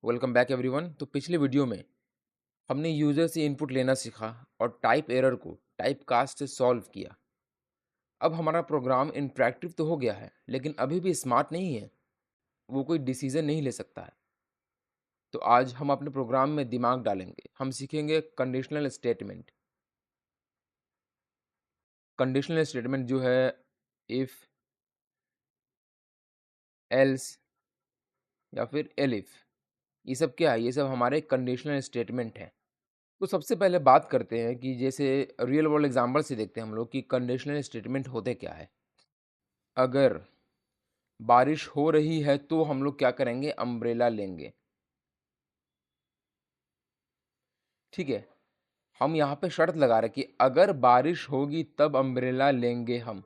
Welcome back everyone. तो पिछले video में हमने यूज़र से इनपुट लेना सीखा और टाइप एरर को टाइप कास्ट से सॉल्व किया। अब हमारा प्रोग्राम इंटरैक्टिव तो हो गया है, लेकिन अभी भी स्मार्ट नहीं है। वो कोई डिसीजन नहीं ले सकता है। तो आज हम अपने प्रोग्राम में दिमाग डालेंगे। हम सीखेंगे कंडीशनल स्टेटमेंट। कंडीशनल स्टेटमेंट जो है इफ़, एल्स या फिर एलिफ, ये सब क्या है? ये सब हमारे कंडीशनल स्टेटमेंट हैं। तो सबसे पहले बात करते हैं कि जैसे रियल वर्ल्ड एग्जांपल से देखते हैं हम लोग कि कंडीशनल स्टेटमेंट होते क्या है। अगर बारिश हो रही है तो हम लोग क्या करेंगे? अम्ब्रेला लेंगे। ठीक है, हम यहाँ पे शर्त लगा रहे कि अगर बारिश होगी तब अम्ब्रेला लेंगे हम।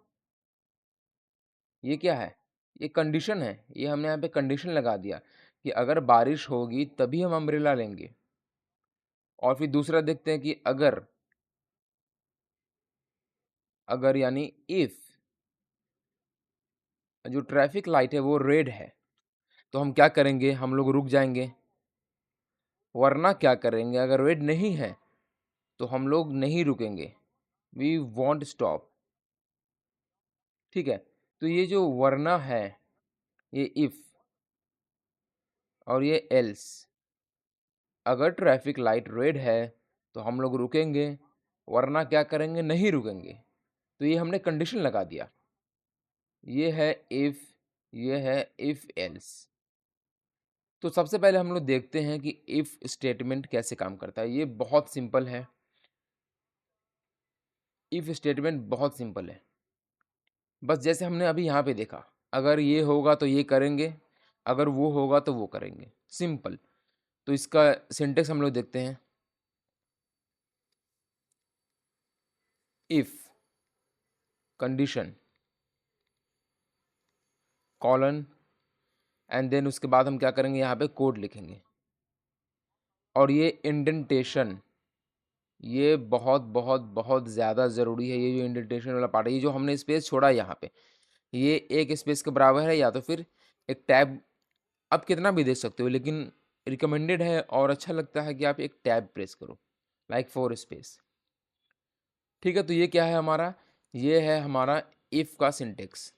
ये क्या है? ये कंडीशन है। ये हमने यहाँ पे कंडीशन लगा दिया कि अगर बारिश होगी तभी हम अम्ब्रेला लेंगे। और फिर दूसरा देखते हैं कि अगर अगर यानी इफ जो ट्रैफिक लाइट है वो रेड है तो हम क्या करेंगे? हम लोग रुक जाएंगे। वरना क्या करेंगे? अगर रेड नहीं है तो हम लोग नहीं रुकेंगे। We want stop. ठीक है, तो ये जो वरना है, ये इफ और ये एल्स। अगर ट्रैफिक लाइट रेड है तो हम लोग रुकेंगे, वरना क्या करेंगे? नहीं रुकेंगे। तो ये हमने कंडीशन लगा दिया। ये है इफ, ये है इफ एल्स। तो सबसे पहले हम लोग देखते हैं कि इफ स्टेटमेंट कैसे काम करता है। ये बहुत सिंपल है। इफ स्टेटमेंट बहुत सिंपल है। बस जैसे हमने अभी यहाँ पे देखा, अगर ये होगा तो ये करेंगे, अगर वो होगा तो वो करेंगे। सिंपल। तो इसका सिंटेक्स हम लोग देखते हैं। If condition colon and then उसके बाद हम क्या करेंगे? यहाँ पे कोड लिखेंगे। और ये इंडेंटेशन, ये बहुत बहुत बहुत ज़्यादा ज़रूरी है। ये जो इंडेंटेशन वाला पार्ट है, ये जो हमने स्पेस छोड़ा है यहाँ पे, ये एक स्पेस के बराबर है, या तो फिर एक टैब। आप कितना भी दे सकते हो, लेकिन रिकमेंडेड है और अच्छा लगता है कि आप एक टैब प्रेस करो, लाइक 4 स्पेस। ठीक है, तो ये क्या है हमारा? ये है हमारा इफ़ का सिंटेक्स।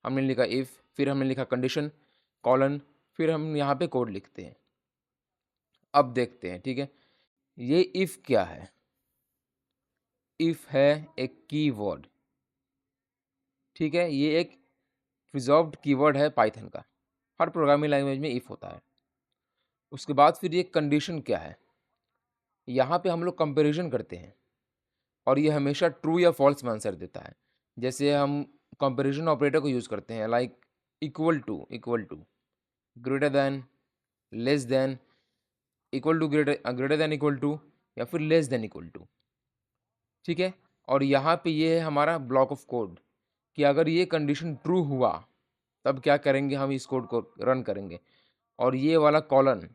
हमने लिखा इफ़, फिर हमने लिखा कंडीशन कॉलन, फिर हम यहाँ पे कोड लिखते हैं। अब देखते हैं। ठीक है, ये इफ़ क्या है? इफ़ है एक कीवर्ड। ठीक है, ये एक रिजर्व्ड कीवर्ड है पाइथन का। हर प्रोग्रामिंग लैंग्वेज में इफ़ होता है। उसके बाद फिर ये कंडीशन क्या है? यहाँ पे हम लोग कंपैरिजन करते हैं और ये हमेशा ट्रू या फॉल्स में आंसर देता है। जैसे हम कंपैरिजन ऑपरेटर को यूज़ करते हैं, like equal to, greater than, less than, equal to, greater than equal to, या फिर लेस दैन इक्वल टू। ठीक है, और यहाँ पे ये है हमारा ब्लॉक ऑफ कोड कि अगर ये कंडीशन ट्रू हुआ तब क्या करेंगे? हम इस कोड को रन करेंगे। और ये वाला कॉलन,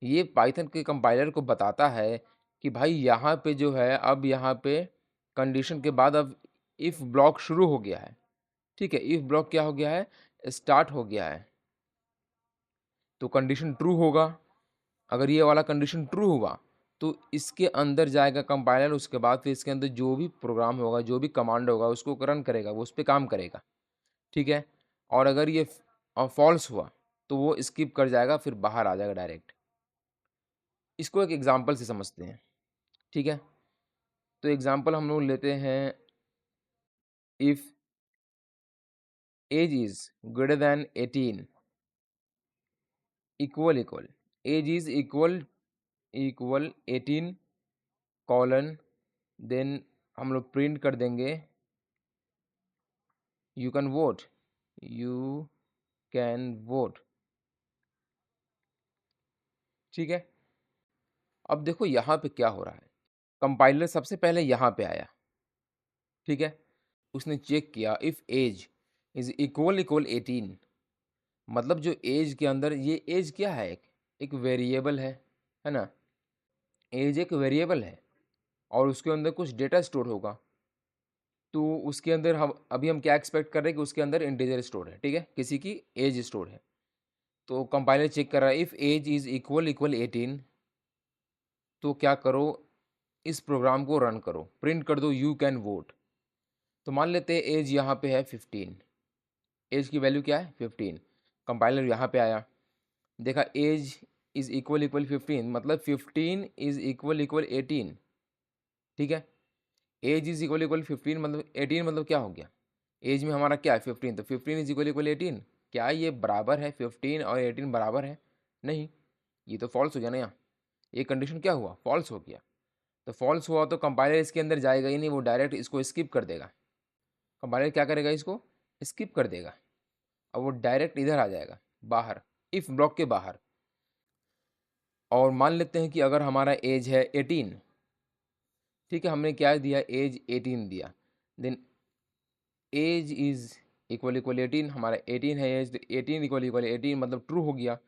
ये पाइथन के कंपाइलर को बताता है कि भाई यहाँ पे जो है, अब यहाँ पे कंडीशन के बाद अब इफ़ ब्लॉक शुरू हो गया है। ठीक है, इफ़ ब्लॉक क्या हो गया है? स्टार्ट हो गया है। तो कंडीशन ट्रू होगा। अगर ये वाला कंडीशन ट्रू हुआ तो इसके अंदर जाएगा कंपाइलर, उसके बाद फिर इसके अंदर जो भी प्रोग्राम होगा, जो भी कमांड होगा, उसको रन करेगा, वो उस पर काम करेगा। ठीक है, और अगर ये फॉल्स हुआ तो वो स्किप कर जाएगा, फिर बाहर आ जाएगा डायरेक्ट। इसको एक एग्जांपल से समझते हैं। ठीक है, तो एग्जांपल हम लोग लेते हैं। If age is greater than 18, equal age is equal 18 colon, then हम लोग प्रिंट कर देंगे you can vote, you can vote. ठीक है, अब देखो यहाँ पे क्या हो रहा है। कंपाइलर सबसे पहले यहाँ पे आया। ठीक है, उसने चेक किया इफ़ एज इज इक्वल 18, मतलब जो एज के अंदर, ये एज क्या है? एक वेरिएबल है ना? एज एक वेरिएबल है और उसके अंदर कुछ डेटा स्टोर होगा। तो उसके अंदर हम क्या एक्सपेक्ट कर रहे हैं कि उसके अंदर इंटीजर स्टोर है। ठीक है, किसी की एज स्टोर है। तो कंपाइलर चेक कर रहा है, if age is equal equal 18, तो क्या करो, इस प्रोग्राम को रन करो, प्रिंट कर दो यू कैन वोट। तो मान लेते हैं एज यहाँ पे है 15, एज की वैल्यू क्या है 15। कंपाइलर यहाँ पे आया, देखा एज इज़ इक्वल इक्वल 15, मतलब 15 इज़ इक्वल इक्वल 18। ठीक है, एज इज़ इक्वल इक्वल 15 मतलब 18, मतलब क्या हो गया, एज में हमारा क्या है 15, तो 15 इज इक्वल इक्वल 18। क्या ये बराबर है 15 और 18 बराबर है? नहीं, ये तो फॉल्स हो गया ना यहाँ, ये कंडीशन क्या हुआ, फॉल्स हो गया। तो फॉल्स हुआ तो कंपाइलर इसके अंदर जाएगा ही नहीं, वो डायरेक्ट इसको स्किप कर देगा। कंपाइलर क्या करेगा, इसको स्किप कर देगा और वो डायरेक्ट इधर आ जाएगा बाहर, इफ़ ब्लॉक के बाहर। और मान लेते हैं कि अगर हमारा एज है 18, ठीक है, हमने क्या दिया, एज 18 दिया, then age is equal equal 18, हमारा 18 है एज, तो 18 इक्वल इक्वल 18 मतलब ट्रू हो गया।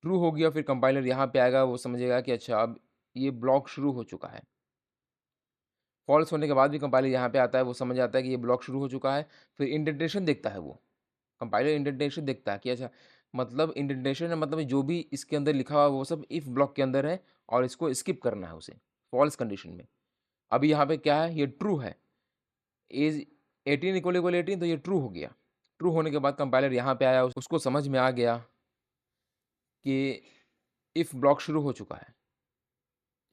ट्रू हो गया, फिर कंपाइलर यहाँ पे आएगा, वो समझेगा कि अच्छा अब ये ब्लॉक शुरू हो चुका है। फॉल्स होने के बाद भी कंपाइलर यहाँ पे आता है, वो समझ आता है कि ये ब्लॉक शुरू हो चुका है। फिर इंडेंटेशन देखता है, वो कंपाइलर इंडेंटेशन देखता है कि अच्छा, मतलब इंडेंटेशन है, मतलब जो भी इसके अंदर लिखा हुआ है वो सब इफ़ ब्लॉक के अंदर है और इसको स्किप करना है उसे फॉल्स कंडीशन में। अभी यहाँ पे क्या है, ये ट्रू है, एज 18 इक्वल इक्वल 18, तो ये ट्रू हो गया। ट्रू होने के बाद कंपाइलर यहाँ पे आया, उसको समझ में आ गया कि इफ़ ब्लॉक शुरू हो चुका है।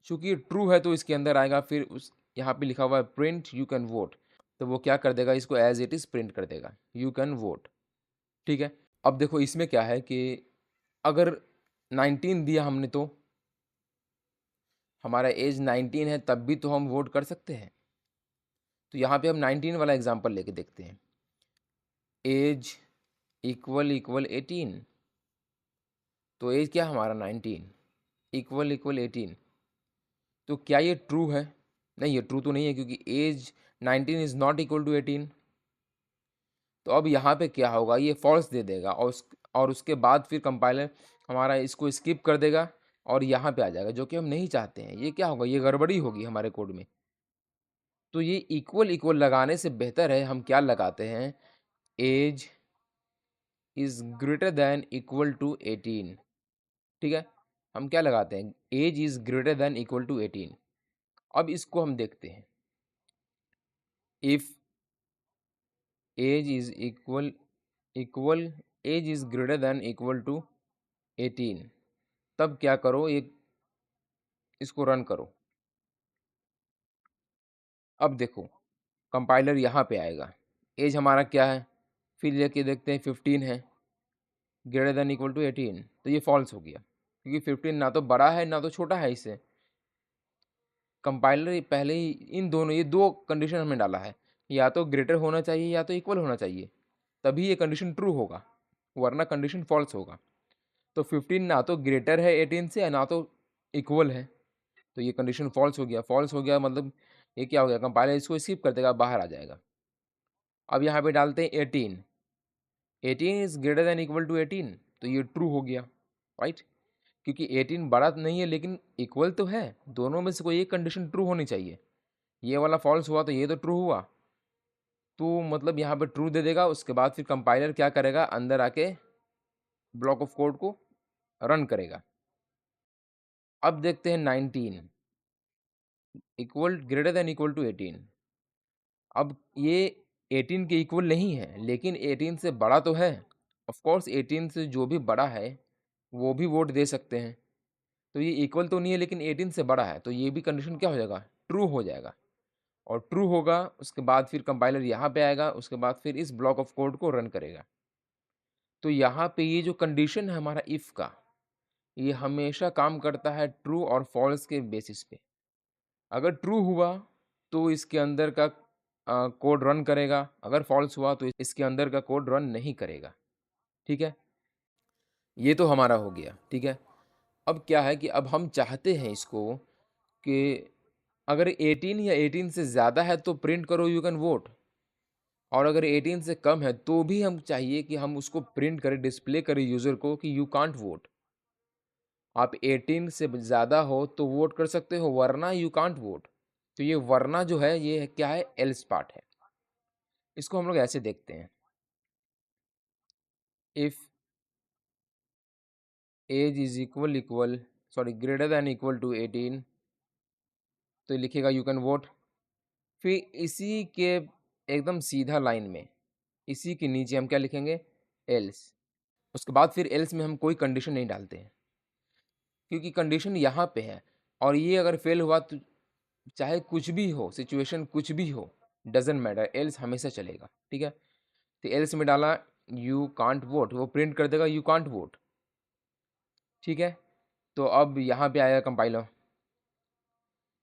चूँकि ट्रू है तो इसके अंदर आएगा, फिर उस यहाँ पे लिखा हुआ है प्रिंट यू कैन वोट, तो वो क्या कर देगा, इसको एज इट इज़ प्रिंट कर देगा, यू कैन वोट। ठीक है, अब देखो इसमें क्या है कि अगर 19 दिया हमने, तो हमारा एज 19 है, तब भी तो हम वोट कर सकते हैं। तो यहाँ पे हम 19 वाला एग्जांपल लेके देखते हैं, एज इक्वल इक्वल 18, तो एज क्या हमारा 19 इक्वल इक्वल 18, तो क्या ये ट्रू है? नहीं, ये ट्रू तो नहीं है, क्योंकि age 19 is not equal to 18। तो अब यहाँ पे क्या होगा, ये फॉल्स दे देगा, और उसके बाद फिर कंपाइलर हमारा इसको स्किप कर देगा और यहाँ पे आ जाएगा, जो कि हम नहीं चाहते हैं। ये क्या होगा, ये गड़बड़ी होगी हमारे कोड में। तो ये इक्वल इक्वल लगाने से बेहतर है हम क्या लगाते हैं, age is greater than equal to 18। ठीक है, हम क्या लगाते हैं, age is greater than equal to 18। अब इसको हम देखते हैं, if age is equal equal age is greater than equal to 18, तब क्या करो, ये इसको रन करो। अब देखो कंपाइलर यहाँ पे आएगा, एज हमारा क्या है, फिर लेके देखते हैं 15 है, ग्रेटर देन इक्वल टू 18, तो ये फॉल्स हो गया, क्योंकि 15 ना तो बड़ा है ना तो छोटा है इससे। कंपाइलर पहले ही इन दोनों, ये दो कंडीशन हमें डाला है, या तो ग्रेटर होना चाहिए या तो इक्वल होना चाहिए, तभी ये कंडीशन ट्रू होगा, वरना कंडीशन फॉल्स होगा। तो 15 ना तो ग्रेटर है 18 से ना तो इक्वल है, तो ये कंडीशन फॉल्स हो गया। फॉल्स हो गया मतलब ये क्या हो गया, कंपाइलर इसको स्किप कर देगा, बाहर आ जाएगा। अब यहाँ पे डालते हैं 18, 18 is greater than equal to 18, तो ये ट्रू हो गया, राइट, क्योंकि 18 बड़ा तो नहीं है लेकिन इक्वल तो है, दोनों में से कोई एक कंडीशन ट्रू होनी चाहिए। ये वाला फॉल्स हुआ तो ये तो ट्रू हुआ, तो मतलब यहाँ पे ट्रू दे देगा। उसके बाद फिर कंपाइलर क्या करेगा, अंदर आके ब्लॉक ऑफ कोड को रन करेगा। अब देखते हैं 19 equal greater than equal to 18। अब ये 18 के इक्वल नहीं है, लेकिन 18 से बड़ा तो है। ऑफ कोर्स 18 से जो भी बड़ा है वो भी वोट दे सकते हैं। तो ये इक्वल तो नहीं है लेकिन 18 से बड़ा है, तो ये भी कंडीशन क्या हो जाएगा, ट्रू हो जाएगा। और ट्रू होगा उसके बाद फिर कंपाइलर यहाँ पे आएगा, उसके बाद फिर इस ब्लॉक ऑफ कोड को रन करेगा। तो यहाँ पे ये जो कंडीशन है हमारा इफ़ का, ये हमेशा काम करता है ट्रू और फॉल्स के बेसिस पे। अगर ट्रू हुआ तो इसके अंदर का कोड रन करेगा, अगर फॉल्स हुआ तो इसके अंदर का कोड रन नहीं करेगा। ठीक है, ये तो हमारा हो गया। ठीक है, अब क्या है कि अब हम चाहते हैं इसको कि अगर 18 या 18 से ज़्यादा है तो प्रिंट करो यू कैन वोट, और अगर 18 से कम है तो भी हम चाहिए कि हम उसको प्रिंट करें, डिस्प्ले करें यूज़र को कि यू कांट वोट। आप 18 से ज़्यादा हो तो वोट कर सकते हो, वरना यू कांट वोट। तो ये वरना जो है ये क्या है, एल्स पार्ट है। इसको हम लोग ऐसे देखते हैं, if age is greater than equal to 18, तो लिखेगा यू कैन वोट। फिर इसी के एकदम सीधा लाइन में इसी के नीचे हम क्या लिखेंगे, एल्स। उसके बाद फिर एल्स में हम कोई कंडीशन नहीं डालते हैं, क्योंकि कंडीशन यहाँ पे है, और ये अगर फेल हुआ तो चाहे कुछ भी हो, सिचुएशन कुछ भी हो, डजेंट मैटर, एल्स हमेशा चलेगा। ठीक है, तो एल्स में डाला यू कांट वोट, वो प्रिंट कर देगा यू कांट वोट। ठीक है, तो अब यहाँ पे आएगा कंपाइलर,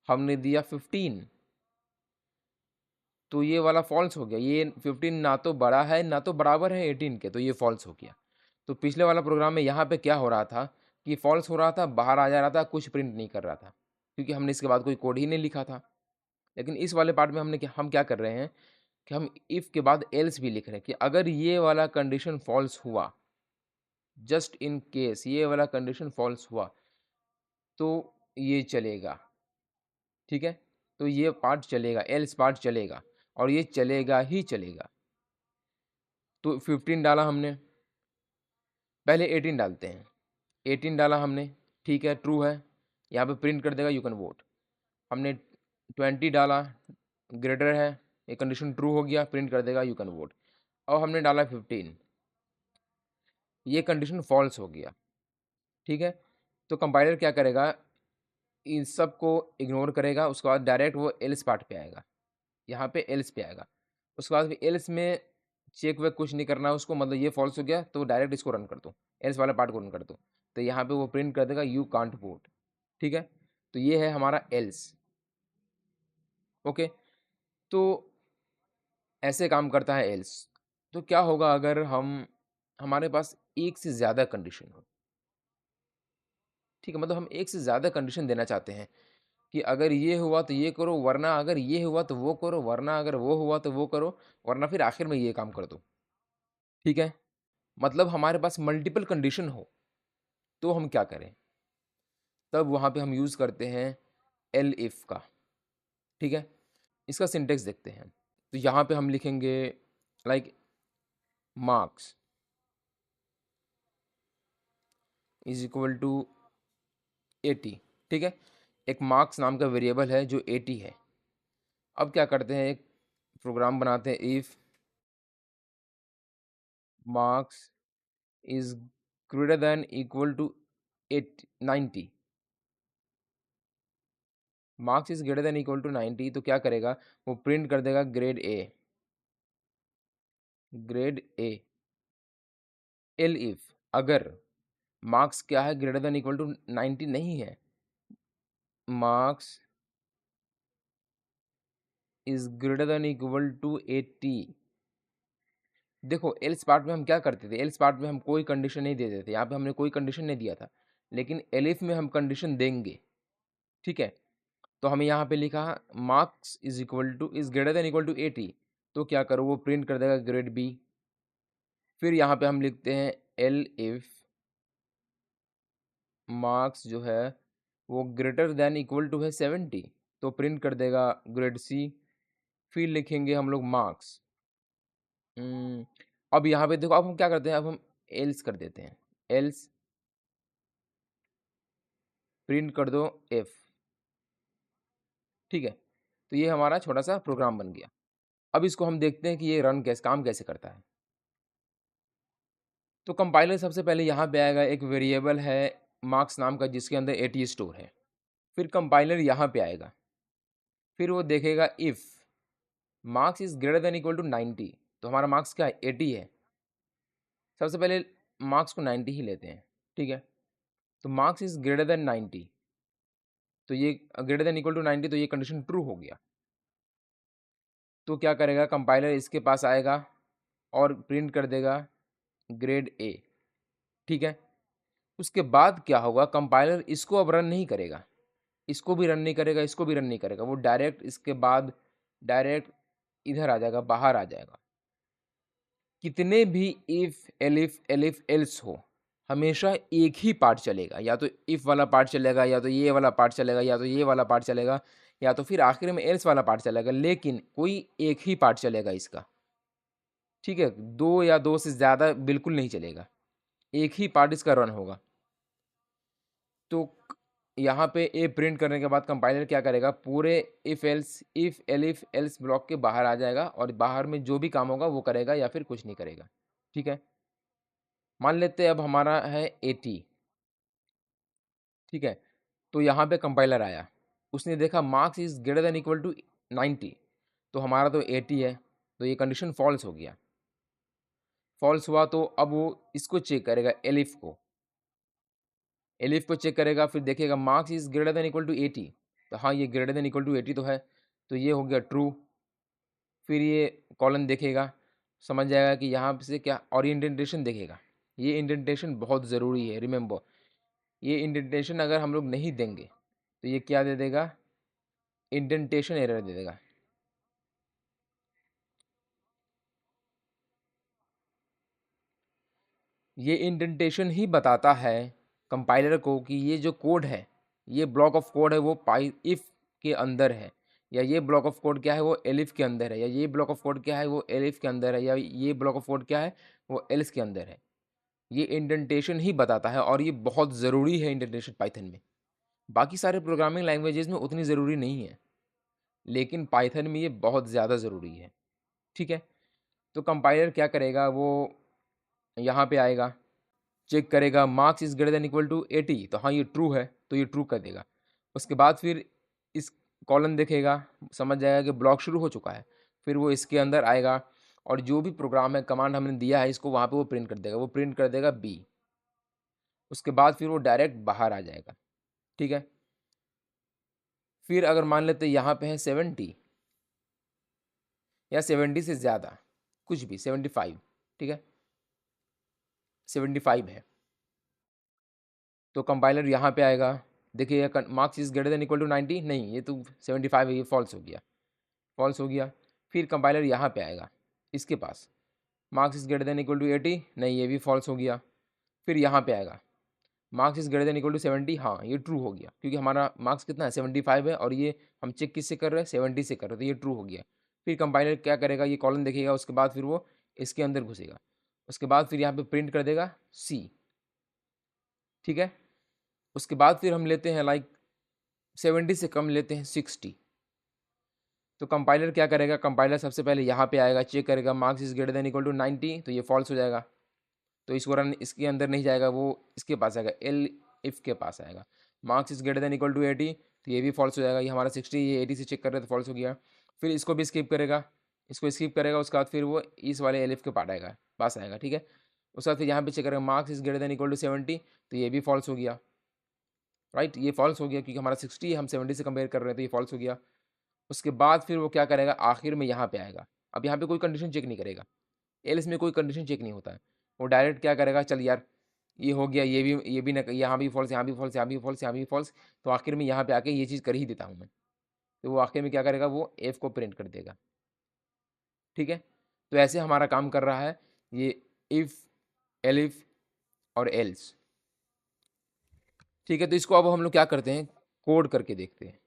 हमने दिया 15, तो ये वाला फॉल्स हो गया, ये 15 ना तो बड़ा है ना तो बराबर है 18 के, तो ये फॉल्स हो गया। तो पिछले वाला प्रोग्राम में यहाँ पे क्या हो रहा था कि फॉल्स हो रहा था, बाहर आ जा रहा था, कुछ प्रिंट नहीं कर रहा था, क्योंकि हमने इसके बाद कोई कोड ही नहीं लिखा था। लेकिन इस वाले पार्ट में हम क्या कर रहे हैं कि हम इफ़ के बाद एल्स भी लिख रहे हैं कि अगर ये वाला कंडीशन फॉल्स हुआ, जस्ट इन केस ये वाला कंडीशन फॉल्स हुआ, तो ये चलेगा। ठीक है, तो ये पार्ट चलेगा, एल्स पार्ट चलेगा, और ये चलेगा ही चलेगा। तो 15 डाला हमने, पहले 18 डालते हैं, 18 डाला हमने, ठीक है, ट्रू है, यहाँ पे प्रिंट कर देगा यू कैन वोट। हमने 20 डाला, ग्रेटर है, ये कंडीशन ट्रू हो गया, प्रिंट कर देगा यू कैन वोट। और हमने डाला 15, ये कंडीशन फॉल्स हो गया। ठीक है, तो कंपाइलर क्या करेगा, इन सब को इग्नोर करेगा, उसके बाद डायरेक्ट वो एल्स पार्ट पे आएगा, यहाँ पे एल्स पे आएगा। उसके बाद एल्स में चेक वेक कुछ नहीं करना है उसको, मतलब ये फॉल्स हो गया तो डायरेक्ट इसको रन कर दो, एल्स वाला पार्ट को रन कर दो, तो यहाँ पे वो प्रिंट कर देगा यू कांट वोट। ठीक है, तो ये है हमारा एल्स। ओके, तो ऐसे काम करता है एल्स। तो क्या होगा अगर हमारे पास एक से ज़्यादा कंडीशन हो। ठीक है, मतलब हम एक से ज़्यादा कंडीशन देना चाहते हैं कि अगर ये हुआ तो ये करो, वरना अगर ये हुआ तो वो करो, वरना अगर वो हुआ तो वो करो, वरना फिर आखिर में ये काम कर दो। ठीक है, मतलब हमारे पास मल्टीपल कंडीशन हो तो हम क्या करें, तब वहाँ पे हम यूज़ करते हैं एल इफ़ का। ठीक है, इसका सिंटेक्स देखते हैं। तो यहाँ पे हम लिखेंगे like marks is equal to 80। ठीक है, एक मार्क्स नाम का वेरिएबल है जो 80 है। अब क्या करते हैं, एक प्रोग्राम बनाते हैं, if marks is greater than equal to 90, marks is greater than equal to 90, तो क्या करेगा, वो प्रिंट कर देगा grade A, grade A. Elif अगर मार्क्स क्या है, ग्रेटर देन इक्वल टू 90 नहीं है, marks is greater than equal to 80। देखो एल्स पार्ट में हम क्या करते थे, एल्स पार्ट में हम कोई कंडीशन नहीं देते थे, यहाँ पे हमने कोई कंडीशन नहीं दिया था, लेकिन एलिफ में हम कंडीशन देंगे। ठीक है, तो हमें यहाँ पे लिखा marks is greater than equal to 80, तो क्या करो, वो प्रिंट कर देगा ग्रेड बी। फिर यहाँ पे हम लिखते हैं एल इफ मार्क्स जो है वो ग्रेटर देन इक्वल टू है 70, तो प्रिंट कर देगा ग्रेड सी। फिर लिखेंगे हम लोग मार्क्स। अब यहाँ पे देखो, अब हम क्या करते हैं, अब हम एल्स कर देते हैं, एल्स प्रिंट कर दो एफ। ठीक है, तो ये हमारा छोटा सा प्रोग्राम बन गया। अब इसको हम देखते हैं कि ये रन कैसे, काम कैसे करता है। तो कंपाइलर सबसे पहले यहाँ पे आएगा, एक वेरिएबल है मार्क्स नाम का जिसके अंदर 80 स्टोर है। फिर कंपाइलर यहाँ पे आएगा, फिर वो देखेगा if marks is greater than equal to 90, तो हमारा मार्क्स क्या है, 80 है। सबसे पहले मार्क्स को 90 ही लेते हैं। ठीक है, तो मार्क्स इज ग्रेटर देन 90, तो ये ग्रेटर देन इक्वल टू 90, तो ये कंडीशन ट्रू हो गया। तो क्या करेगा कंपाइलर, इसके पास आएगा और प्रिंट कर देगा ग्रेड ए। ठीक है, उसके बाद क्या होगा, कंपाइलर इसको अब रन नहीं करेगा, इसको भी रन नहीं करेगा, इसको भी रन नहीं करेगा, वो डायरेक्ट इसके बाद डायरेक्ट इधर आ जाएगा, बाहर आ जाएगा। कितने भी इफ एलिफ एलिफ एल्स हो, हमेशा एक ही पार्ट चलेगा, या तो इफ वाला पार्ट चलेगा, या तो ये वाला पार्ट चलेगा, या तो ये वाला पार्ट चलेगा, या तो फिर आखिर में एल्स वाला पार्ट चलेगा, लेकिन कोई एक ही पार्ट चलेगा इसका। ठीक है, दो या दो से ज़्यादा बिल्कुल नहीं चलेगा, एक ही पार्ट इसका रन होगा। तो यहाँ पे ए प्रिंट करने के बाद कंपाइलर क्या करेगा, पूरे इफ़ एलिफ एल्स ब्लॉक के बाहर आ जाएगा और बाहर में जो भी काम होगा वो करेगा या फिर कुछ नहीं करेगा। ठीक है, मान लेते हैं अब हमारा है 80। ठीक है, तो यहाँ पे कंपाइलर आया, उसने देखा marks is greater than equal to 90, तो हमारा तो 80 है, तो ये कंडीशन फॉल्स हो गया। फॉल्स हुआ तो अब वो इसको चेक करेगा, एलिफ को चेक करेगा, फिर देखेगा marks is greater than equal to 80, तो हाँ ये ग्रेटर देन इक्वल टू 80 तो है, तो ये हो गया ट्रू। फिर ये कॉलन देखेगा, समझ जाएगा कि यहाँ से क्या, और इंडेंटेशन देखेगा। ये इंडेंटेशन बहुत ज़रूरी है, रिमेंबर, ये इंडेंटेशन अगर हम लोग नहीं देंगे तो ये क्या दे देगा, इंडेंटेशन एरर दे देगा। ये इंडेंटेशन ही बताता है कंपाइलर को कि ये जो कोड है, ये ब्लॉक ऑफ कोड है वो पाई इफ़ के अंदर है, या ये ब्लॉक ऑफ कोड क्या है वो एलिफ के अंदर है, या ये ब्लॉक ऑफ कोड क्या है वो एलिफ के अंदर है, या ये ब्लॉक ऑफ कोड क्या है वो एल्स के अंदर है। ये इंडेंटेशन ही बताता है, और ये बहुत ज़रूरी है इंडेंटेशन पाइथन में। बाकी सारे प्रोग्रामिंग लैंग्वेजेस में उतनी ज़रूरी नहीं है, लेकिन पाइथन में ये बहुत ज़्यादा ज़रूरी है। ठीक है, तो कंपाइलर क्या करेगा, वो यहाँ पे आएगा, चेक करेगा marks is greater than equal to 80, तो हाँ ये ट्रू है, तो ये ट्रू कर देगा। उसके बाद फिर इस कॉलम देखेगा, समझ जाएगा कि ब्लॉक शुरू हो चुका है, फिर वो इसके अंदर आएगा और जो भी प्रोग्राम है, कमांड हमने दिया है इसको, वहाँ पे वो प्रिंट कर देगा, वो प्रिंट कर देगा बी। उसके बाद फिर वो डायरेक्ट बाहर आ जाएगा। ठीक है, फिर अगर मान लेते यहाँ पे है 70 या 70 से ज़्यादा, कुछ भी 75, ठीक है 75 है, तो कंपाइलर यहाँ पे आएगा, देखिए marks is greater than equal to 90, नहीं ये तो 75 है, ये फॉल्स हो गया, फॉल्स हो गया। फिर कंपाइलर यहाँ पे आएगा, इसके पास marks is greater than equal to 80, नहीं ये भी फॉल्स हो गया। फिर यहाँ पे आएगा, marks is greater than equal to 70, हाँ ये ट्रू हो गया, क्योंकि हमारा मार्क्स कितना है 75 है, और ये हम चेक किससे कर रहे हैं 70 से कर रहे हैं, तो ये ट्रू हो गया। फिर कंपाइलर क्या करेगा, ये कॉलम देखेगा, उसके बाद फिर वो इसके अंदर घुसेगा, उसके बाद फिर यहाँ पे प्रिंट कर देगा सी। ठीक है, उसके बाद फिर हम लेते हैं लाइक 70 से कम लेते हैं 60, तो कंपाइलर क्या करेगा, कंपाइलर सबसे पहले यहाँ पे आएगा, चेक करेगा marks is greater than equal to 90, तो ये फॉल्स हो जाएगा, तो इसको रन इसके अंदर नहीं जाएगा, वो इसके पास आएगा, एल इफ के पास आएगा। Marks is greater than equal to 80, तो ये भी फॉल्स हो जाएगा, ये हमारा 60, ये 80 से चेक कर रहे हैं तो फॉल्स हो गया। फिर इसको भी स्किप करेगा, इसको स्किप करेगा, उसके बाद फिर वो इस वाले एलिफ के पास आएगा। ठीक है, उसके बाद फिर यहाँ पे चेक करेगा marks is greater than equal to 70, तो ये भी फॉल्स हो गया, राइट ये फॉल्स हो गया, क्योंकि हमारा 60 है, हम 70 से कंपेयर कर रहे हैं, तो ये फॉल्स हो गया। उसके बाद फिर वो क्या करेगा, आखिर में यहाँ पे आएगा, अब यहाँ पे कोई कंडीशन चेक नहीं करेगा, एल्स में कोई कंडीशन चेक नहीं होता है, वो डायरेक्ट क्या करेगा, चल यार ये हो गया, ये भी ना, यहाँ भी फॉल्स, यहाँ भी फॉल्स, यहाँ भी फॉल्स, यहाँ भी फॉल्स, तो आखिर में यहाँ पे आके ये चीज़ कर ही देता हूँ मैं, तो वो आखिर में क्या करेगा, वो एफ को प्रिंट कर देगा। ठीक है, तो ऐसे हमारा काम कर रहा है ये इफ़, एलिफ और एल्स। ठीक है, तो इसको अब हम लोग क्या करते हैं, कोड करके देखते हैं।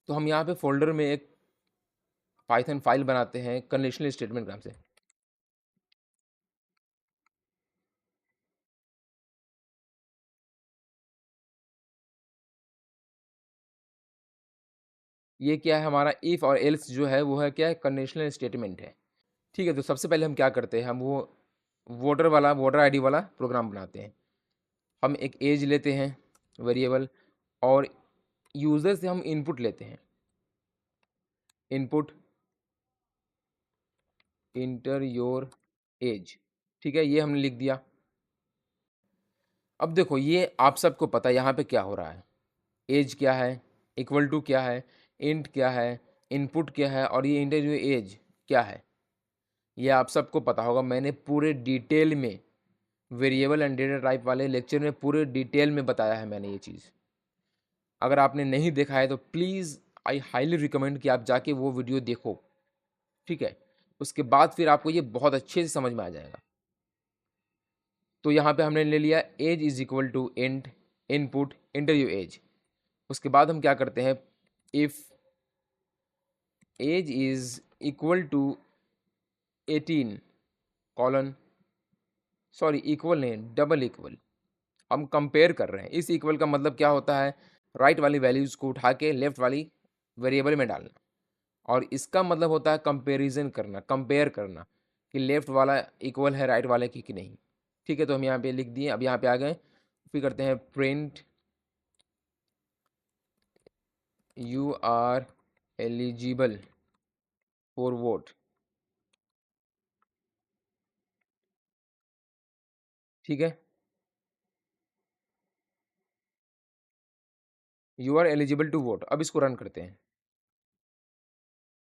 तो हम यहाँ पे फोल्डर में एक पाइथन फाइल बनाते हैं कंडीशनल स्टेटमेंट नाम से। ये क्या है, हमारा इफ़ और एल्स जो है वो है क्या है, कंडीशनल स्टेटमेंट है। ठीक है, तो सबसे पहले हम क्या करते हैं, हम वो वोटर आईडी वाला प्रोग्राम बनाते हैं। हम एक एज लेते हैं वेरिएबल, और यूज़र से हम इनपुट लेते हैं, इनपुट इंटर योर एज। ठीक है, ये हमने लिख दिया। अब देखो ये आप सबको पता है यहाँ पे क्या हो रहा है, एज क्या है, इक्वल टू क्या है, इंट क्या है, इनपुट क्या है, और ये इंटर योर एज क्या है, ये आप सबको पता होगा। मैंने पूरे डिटेल में वेरिएबल एंड डेटा टाइप वाले लेक्चर में पूरे डिटेल में बताया है मैंने ये चीज़। अगर आपने नहीं देखा है तो प्लीज़ आई हाईली रिकमेंड कि आप जाके वो वीडियो देखो। ठीक है, उसके बाद फिर आपको ये बहुत अच्छे से समझ में आ जाएगा। तो यहाँ पे हमने ले लिया age is equal to int input interview age. उसके बाद हम क्या करते हैं, if age is equal to 18 colon, sorry equal नहीं डबल इक्वल, हम कंपेयर कर रहे हैं। इस इक्वल का मतलब क्या होता है, राइट वाली वैल्यूज़ को उठा के लेफ्ट वाली वेरिएबल में डालना, और इसका मतलब होता है कंपैरिजन करना, कंपेयर करना कि लेफ्ट वाला इक्वल है राइट वाले की कि नहीं। ठीक है, तो हम यहाँ पे लिख दिए। अब यहाँ पे आ गए, फिर करते हैं print you are eligible for vote. ठीक है, you are eligible to vote. अब इसको रन करते हैं।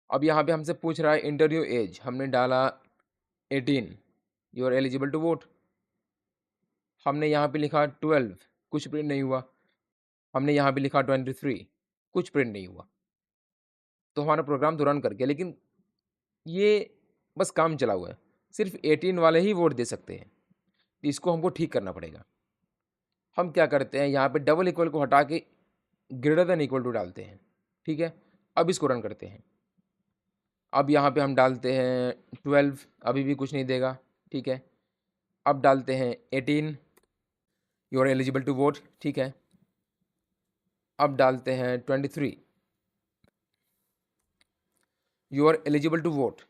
अब यहाँ पे हमसे पूछ रहा है इंटर योर एज, हमने डाला 18, you are eligible to vote. हमने यहाँ पे लिखा 12, कुछ प्रिंट नहीं हुआ। हमने यहाँ पे लिखा 23, कुछ प्रिंट नहीं हुआ। तो हमारा प्रोग्राम तो रन कर गया, लेकिन ये बस काम चला हुआ है, सिर्फ 18 वाले ही वोट दे सकते हैं। तो इसको हमको ठीक करना पड़ेगा। हम क्या करते हैं, यहाँ पे डबल इक्वल को हटा के ग्रेटर देन इक्वल टू डालते हैं। ठीक है, अब इसको रन करते हैं। अब यहाँ पे हम डालते हैं 12, अभी भी कुछ नहीं देगा। ठीक है, अब डालते हैं 18, you are eligible to vote. ठीक है, अब डालते हैं 23, you are eligible to vote.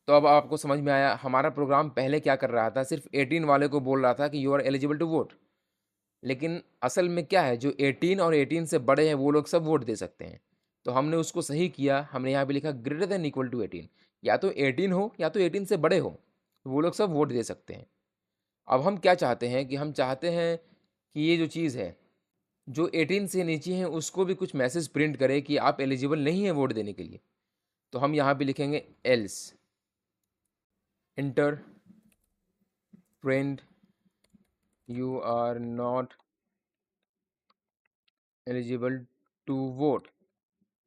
तो अब आपको समझ में आया हमारा प्रोग्राम पहले क्या कर रहा था, सिर्फ 18 वाले को बोल रहा था कि you are eligible to vote, लेकिन असल में क्या है, जो 18 और 18 से बड़े हैं वो लोग सब वोट दे सकते हैं। तो हमने उसको सही किया, हमने यहाँ पे लिखा ग्रेटर देन इक्वल टू 18, या तो 18 हो या तो 18 से बड़े हो, तो वो लोग सब वोट दे सकते हैं। अब हम क्या चाहते हैं कि हम चाहते हैं कि ये जो चीज़ है, जो 18 से नीचे है उसको भी कुछ मैसेज प्रिंट करे कि आप एलिजिबल नहीं है वोट देने के लिए। तो हम यहाँ पे लिखेंगे else enter print you are not eligible to vote.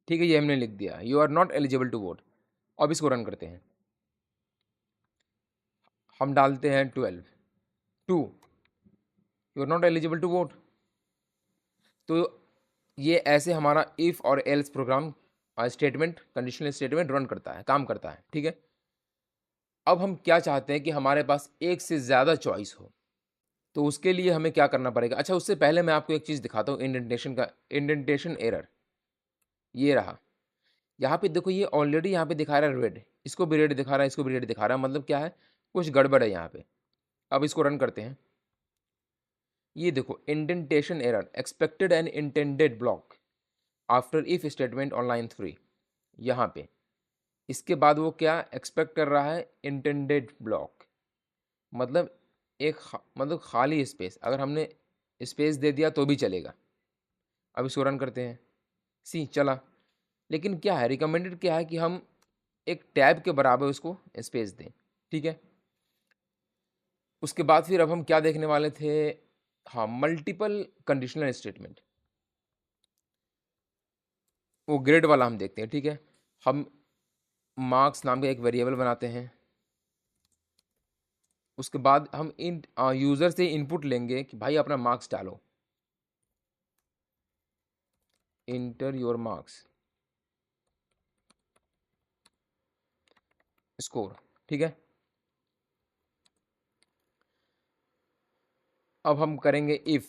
ठीक है, ये हमने लिख दिया, you are not eligible to vote. अब इसको रन करते हैं। हम डालते हैं 12, 2, you are not eligible to vote. तो ये ऐसे हमारा इफ़ और else program statement, conditional statement run करता है, काम करता है। ठीक है, अब हम क्या चाहते हैं कि हमारे पास एक से ज़्यादा चॉइस हो। तो उसके लिए हमें क्या करना पड़ेगा, अच्छा उससे पहले मैं आपको एक चीज़ दिखाता हूँ, इंडेंटेशन का, इंडेंटेशन एरर ये रहा। यहाँ पे देखो, ये ऑलरेडी यहाँ पे दिखा रहा है रेड, इसको भी रेड दिखा रहा है, इसको भी रेड दिखा रहा है, मतलब क्या है, कुछ गड़बड़ है यहाँ पे। अब इसको रन करते हैं। ये देखो, indentation error expected and intended block after if statement on line 3। यहाँ पे इसके बाद वो क्या एक्सपेक्ट कर रहा है, इंटेंडेड ब्लॉक, मतलब मतलब खाली स्पेस, अगर हमने स्पेस दे दिया तो भी चलेगा। अब इसको रन करते हैं, सी चला। लेकिन क्या है, रिकमेंडेड क्या है कि हम एक टैब के बराबर उसको स्पेस दें। ठीक है, उसके बाद फिर अब हम क्या देखने वाले थे, हाँ मल्टीपल कंडीशनल स्टेटमेंट, वो ग्रेड वाला हम देखते हैं। ठीक है, हम मार्क्स नाम का एक वेरिएबल बनाते हैं। उसके बाद हम इन यूज़र से इनपुट लेंगे कि भाई अपना मार्क्स डालो, इंटर योर मार्क्स स्कोर। ठीक है, अब हम करेंगे if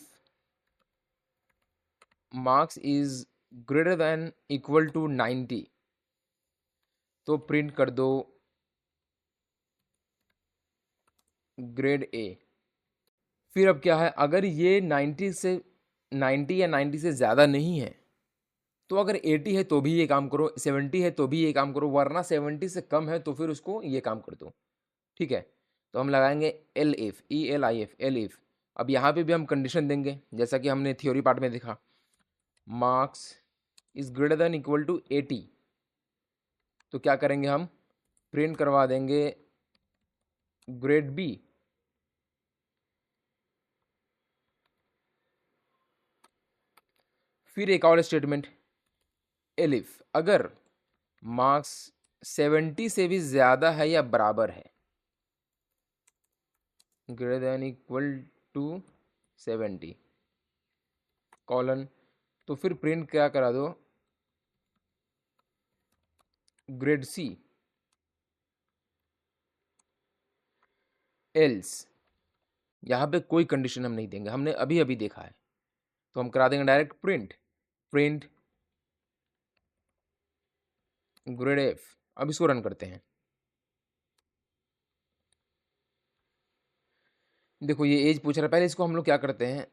marks is greater than equal to 90, तो प्रिंट कर दो ग्रेड ए। फिर अब क्या है, अगर ये 90 या 90 से ज़्यादा नहीं है, तो अगर 80 है तो भी ये काम करो, 70 है तो भी ये काम करो, वरना 70 से कम है तो फिर उसको ये काम कर दो। ठीक है, तो हम लगाएंगे L if, E L I F, L if. अब यहाँ पे भी हम कंडीशन देंगे, जैसा कि हमने थ्योरी पार्ट में देखा, marks is greater than equal to 80, तो क्या करेंगे, हम प्रिंट करवा देंगे ग्रेड बी। फिर एक और स्टेटमेंट, एलिफ अगर मार्क्स 70 से भी ज़्यादा है या बराबर है, greater than equal to 70 colon, तो फिर प्रिंट क्या करा दो, ग्रेड सी एल्स यहाँ पे कोई कंडीशन हम नहीं देंगे, हमने अभी अभी देखा है। तो हम करा देंगे direct print, print grade F. अब इसको रन करते हैं। देखो ये एज पूछ रहा है, पहले इसको हम लोग क्या करते हैं,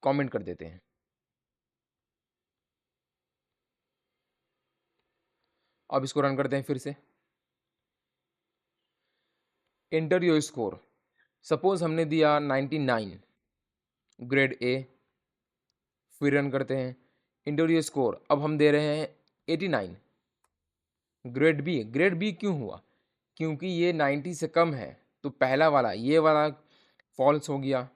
कमेंट कर देते हैं। अब इसको रन करते हैं फिर से। Enter your score. सपोज हमने दिया 99 ग्रेड ए, फिर रन करते हैं। एंटर योर स्कोर, अब हम दे रहे हैं 89 ग्रेड बी। ग्रेड बी क्यों हुआ, क्योंकि ये 90 से कम है, तो पहला वाला ये वाला फॉल्स हो गया।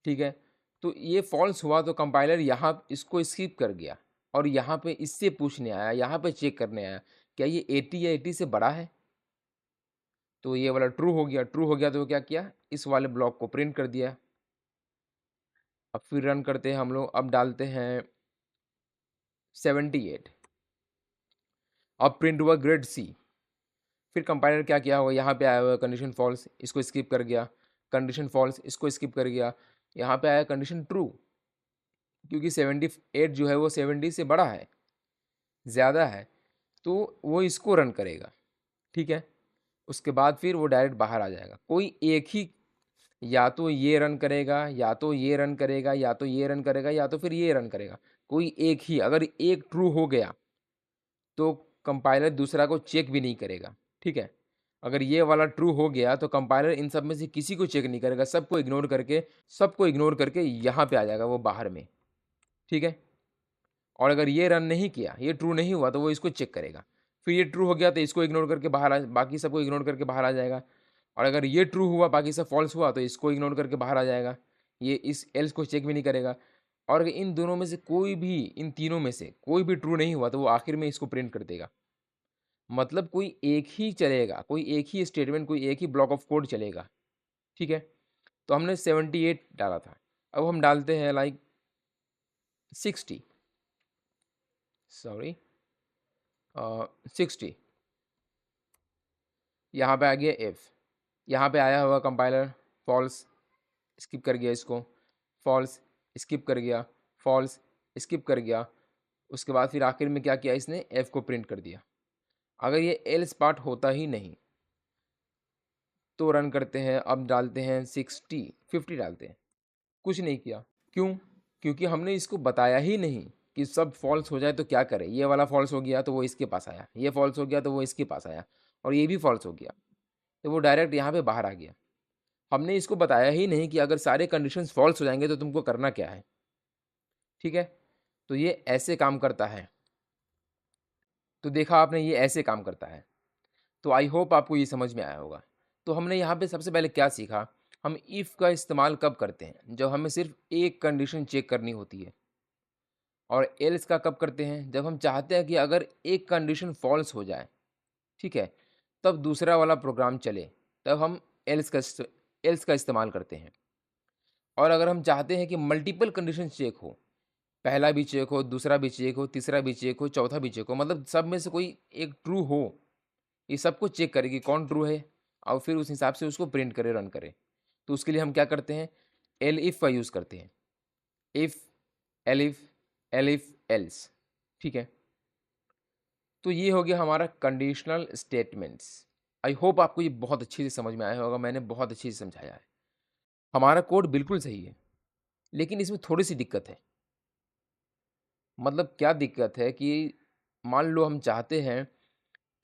ठीक है, तो ये फॉल्स हुआ तो कंपाइलर यहाँ इसको स्किप कर गया और यहाँ पे इससे पूछने आया, यहाँ पे चेक करने आया क्या ये 80 या 80 से बड़ा है। तो ये वाला ट्रू हो गया, ट्रू हो गया तो क्या किया, इस वाले ब्लॉक को प्रिंट कर दिया। अब फिर रन करते हैं हम लोग, अब डालते हैं 78, अब प्रिंट हुआ ग्रेड सी। फिर कंपाइलर क्या किया होगा, यहाँ पे आया हुआ कंडीशन फॉल्स, इसको स्किप कर गया, कंडीशन फॉल्स, इसको स्किप कर गया, यहाँ पे आया कंडीशन ट्रू, क्योंकि 78 जो है वो 70 से बड़ा है, ज़्यादा है, तो वो इसको रन करेगा। ठीक है, उसके बाद फिर वो डायरेक्ट बाहर आ जाएगा। कोई एक ही, या तो ये रन करेगा, या तो ये रन करेगा, या तो ये रन करेगा, या तो फिर ये रन करेगा, कोई एक ही। अगर एक ट्रू हो गया तो कंपाइलर दूसरा को चेक भी नहीं करेगा। ठीक है, अगर ये वाला ट्रू हो गया तो कंपाइलर इन सब में से किसी को चेक नहीं करेगा, सबको इग्नोर करके यहाँ पे आ जाएगा वो बाहर में। ठीक है, और अगर ये रन नहीं किया, ये ट्रू नहीं हुआ, तो वो इसको चेक करेगा। फिर ये ट्रू हो गया तो इसको इग्नोर करके बाकी सबको इग्नोर करके बाहर आ जाएगा। और अगर ये ट्रू हुआ, बाकी सब फॉल्स हुआ, तो इसको इग्नोर करके बाहर आ जाएगा, ये इस एल्स को चेक भी नहीं करेगा। और अगर इन दोनों में से कोई भी, इन तीनों में से कोई भी ट्रू नहीं हुआ, तो वो आखिर में इसको प्रिंट कर देगा। मतलब कोई एक ही चलेगा, कोई एक ही स्टेटमेंट, कोई एक ही ब्लॉक ऑफ कोड चलेगा। ठीक है, तो हमने 78 डाला था, अब हम डालते हैं लाइक 60, सॉरी 60। यहाँ पे आ गया एफ, यहाँ पे आया हुआ कंपाइलर फॉल्स, स्किप कर गया इसको, फॉल्स स्किप कर गया, फॉल्स स्किप कर गया। उसके बाद फिर आखिर में क्या किया, इसने एफ को प्रिंट कर दिया। अगर ये एल्स पार्ट होता ही नहीं तो रन करते हैं, अब डालते हैं 60, 50 डालते हैं, कुछ नहीं किया। क्यों, क्योंकि हमने इसको बताया ही नहीं कि सब फॉल्स हो जाए तो क्या करें। ये वाला फॉल्स हो गया तो वो इसके पास आया, ये फॉल्स हो गया तो वो इसके पास आया, और ये भी फॉल्स हो गया तो वो डायरेक्ट यहाँ पे बाहर आ गया। हमने इसको बताया ही नहीं कि अगर सारे कंडीशंस फॉल्स हो जाएंगे तो तुमको करना क्या है। ठीक है, तो ये ऐसे काम करता है। तो देखा आपने, ये ऐसे काम करता है। तो आई होप आपको ये समझ में आया होगा। तो हमने यहाँ पे सबसे पहले क्या सीखा, हम इफ़ का इस्तेमाल कब करते हैं, जब हमें सिर्फ एक कंडीशन चेक करनी होती है। और एल्स का कब करते हैं, जब हम चाहते हैं कि अगर एक कंडीशन फॉल्स हो जाए, ठीक है, तब दूसरा वाला प्रोग्राम चले, तब हम एल्स का इस्तेमाल करते हैं। और अगर हम चाहते हैं कि मल्टीपल कंडीशन चेक हो, पहला भी चेक हो, दूसरा भी चेक हो, तीसरा भी चेक हो, चौथा भी चेक हो, मतलब सब में से कोई एक ट्रू हो, ये सबको चेक करेगी कौन ट्रू है, और फिर उस हिसाब से उसको प्रिंट करे, रन करे। तो उसके लिए हम क्या करते हैं, एल इफ़ का यूज़ करते हैं। If, elif, elif else. ठीक है, तो ये हो गया हमारा कंडीशनल स्टेटमेंट्स। आई होप आपको ये बहुत अच्छे से समझ में आया होगा, मैंने बहुत अच्छे से समझाया है। हमारा कोड बिल्कुल सही है, लेकिन इसमें थोड़ी सी दिक्कत है। मतलब क्या दिक्कत है कि मान लो हम चाहते हैं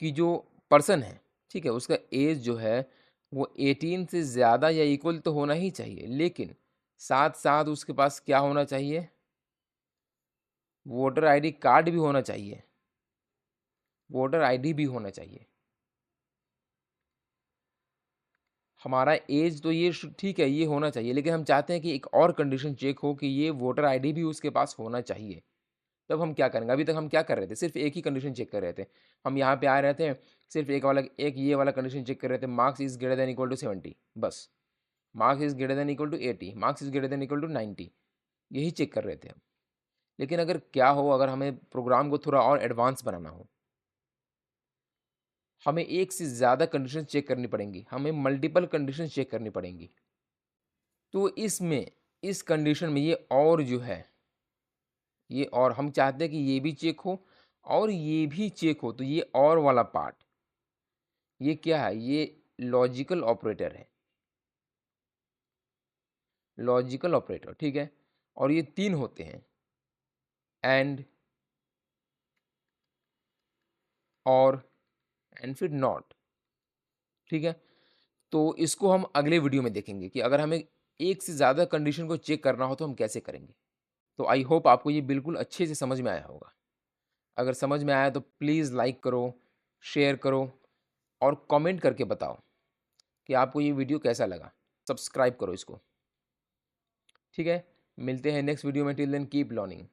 कि जो पर्सन है, ठीक है, उसका एज जो है वो 18 से ज़्यादा या इक्वल तो होना ही चाहिए, लेकिन साथ साथ उसके पास क्या होना चाहिए, वोटर आईडी कार्ड भी होना चाहिए, वोटर आईडी भी होना चाहिए। हमारा एज तो ये ठीक है, ये होना चाहिए, लेकिन हम चाहते हैं कि एक और कंडीशन चेक हो कि ये वोटर आईडी भी उसके पास होना चाहिए। तब हम क्या करेंगे, अभी तक हम क्या कर रहे थे, सिर्फ एक ही कंडीशन चेक कर रहे थे। हम यहाँ पे आ रहे थे, सिर्फ एक ये वाला कंडीशन चेक कर रहे थे, marks is greater than equal to 70, बस। Marks is greater than equal to 80, marks is greater than equal to 90, यही चेक कर रहे थे हम। लेकिन अगर क्या हो, अगर हमें प्रोग्राम को थोड़ा और एडवांस बनाना हो, हमें एक से ज़्यादा कंडीशन चेक करनी पड़ेंगी, हमें मल्टीपल कंडीशन चेक करनी पड़ेंगी। तो इसमें इस कंडीशन में ये और जो है, ये और हम चाहते हैं कि ये भी चेक हो और ये भी चेक हो, तो ये और वाला पार्ट ये क्या है, ये लॉजिकल ऑपरेटर है, लॉजिकल ऑपरेटर, ठीक है। और ये 3 होते हैं, एंड, और, एंड फिर नॉट, ठीक है। तो इसको हम अगले वीडियो में देखेंगे कि अगर हमें एक से ज़्यादा कंडीशन को चेक करना हो तो हम कैसे करेंगे। तो आई होप आपको ये बिल्कुल अच्छे से समझ में आया होगा। अगर समझ में आया तो प्लीज़ लाइक करो, शेयर करो और कमेंट करके बताओ कि आपको ये वीडियो कैसा लगा। सब्सक्राइब करो इसको, ठीक है। मिलते हैं नेक्स्ट वीडियो में, टिल देन कीप लर्निंग।